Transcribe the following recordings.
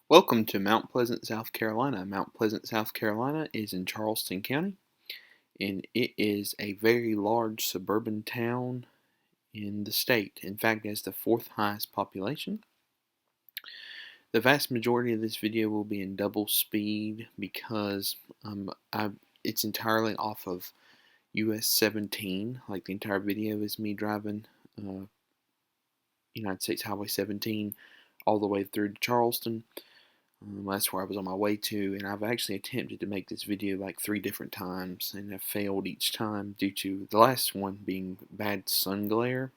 Welcome to Mount Pleasant, South Carolina. Mount Pleasant, South Carolina is in Charleston County, and it is a very large suburban town in the state. In fact, it has the fourth highest population. The vast majority of this video will be in double speed because it's entirely off of US 17. Like the entire video is me driving United States Highway 17 all the way through to Charleston. That's where I was on my way to, and I've actually attempted to make this video like 3 different times and have failed each time due to the last one being bad sun glare.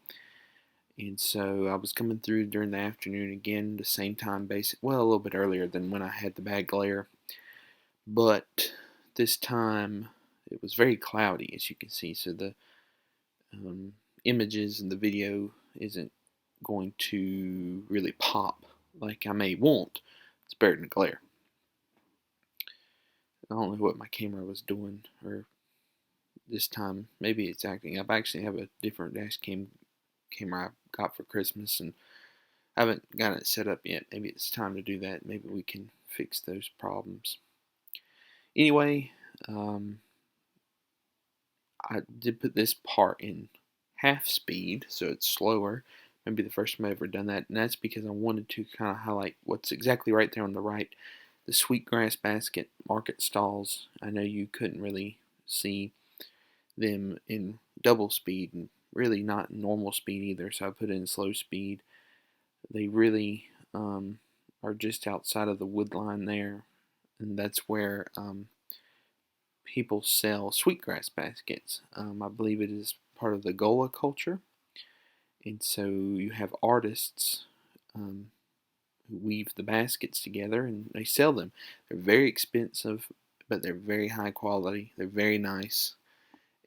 And so I was coming through during the afternoon again, the same time, well, a little bit earlier than when I had the bad glare, but this time it was very cloudy, as you can see, so the images in the video isn't going to really pop like I may want. It's better than glare. I don't know what my camera was doing, or this time maybe it's acting up. I actually have a different dash cam camera I got for Christmas, and I haven't got it set up yet. Maybe it's time to do that. Maybe we can fix those problems. Anyway, I did put this part in half speed, so it's slower. Maybe the first time I've ever done that, and that's because I wanted to kind of highlight what's exactly right there on the right. The Sweetgrass Basket market stalls. I know you couldn't really see them in double speed, and really not normal speed either, so I put it in slow speed. They really are just outside of the wood line there, and that's where people sell sweetgrass baskets. I believe it is part of the Gola culture, and so you have artists who weave the baskets together and they sell them. They're very expensive, but they're very high quality. They're very nice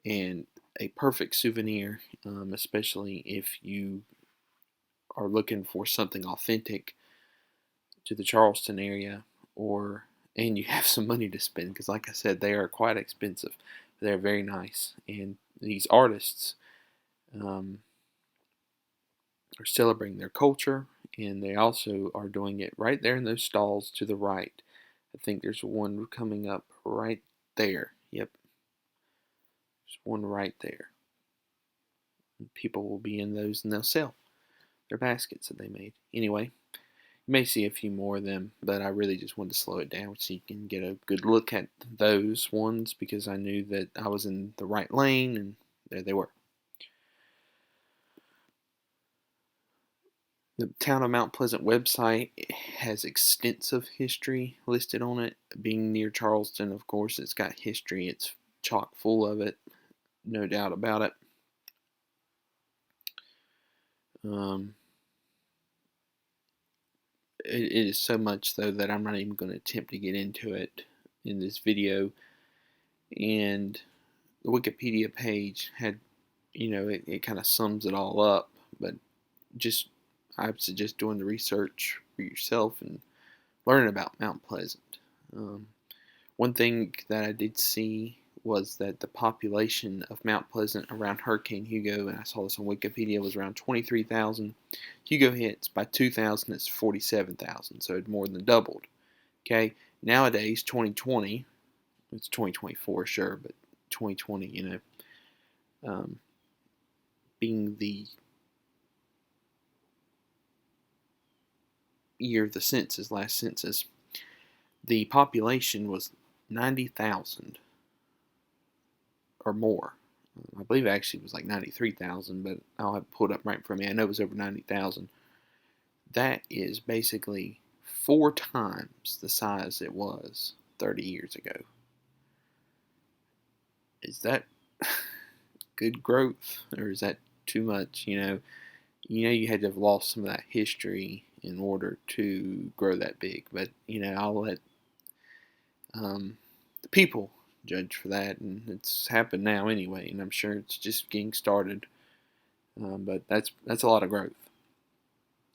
and a perfect souvenir, especially if you are looking for something authentic to the Charleston area, and you have some money to spend, because like I said, they are quite expensive. They're very nice, and these artists are celebrating their culture, and they also are doing it right there in those stalls to the right. I think there's one coming up right there. Yep, there's one right there. And people will be in those, and they'll sell their baskets that they made. Anyway, you may see a few more of them, but I really just wanted to slow it down so you can get a good look at those ones, because I knew that I was in the right lane, and there they were. The Town of Mount Pleasant website has extensive history listed on it. Being near Charleston, of course, it's got history. It's chock full of it, no doubt about it. It is so much, though, that I'm not even going to attempt to get into it in this video. And the Wikipedia page had, it kind of sums it all up, but I would suggest doing the research for yourself and learning about Mount Pleasant. One thing that I did see was that the population of Mount Pleasant around Hurricane Hugo, and I saw this on Wikipedia, was around 23,000. Hugo hits by 2000, it's 47,000, so it more than doubled. Okay, nowadays, 2020, it's 2024, sure, but 2020, being the year of the census, last census, the population was 90,000 or more. I believe actually it was like 93,000, but I'll have it pulled up right in front of me. I know it was over 90,000. That is basically 4 times the size it was 30 years ago. Is that good growth, or is that too much? You had to have lost some of that history in order to grow that big. But I'll let the people judge for that, and it's happened now anyway, and I'm sure it's just getting started. But that's a lot of growth.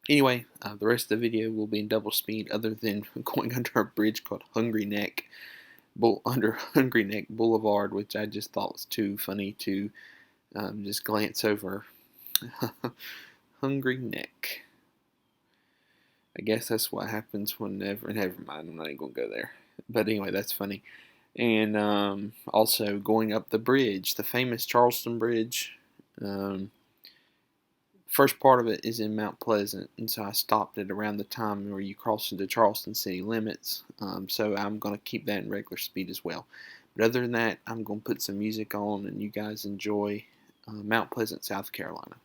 Anyway, the rest of the video will be in double speed, other than going under a bridge called Hungry Neck Boulevard, which I just thought was too funny to just glance over. Hungry Neck. I guess that's what happens whenever. Never mind, I'm not even gonna go there. But anyway, that's funny. And also going up the bridge, the famous Charleston Bridge. Um, First part of it is in Mount Pleasant, and so I stopped it around the time where you cross into Charleston city limits. So I'm going to keep that in regular speed as well. But other than that, I'm going to put some music on, and you guys enjoy Mount Pleasant, South Carolina.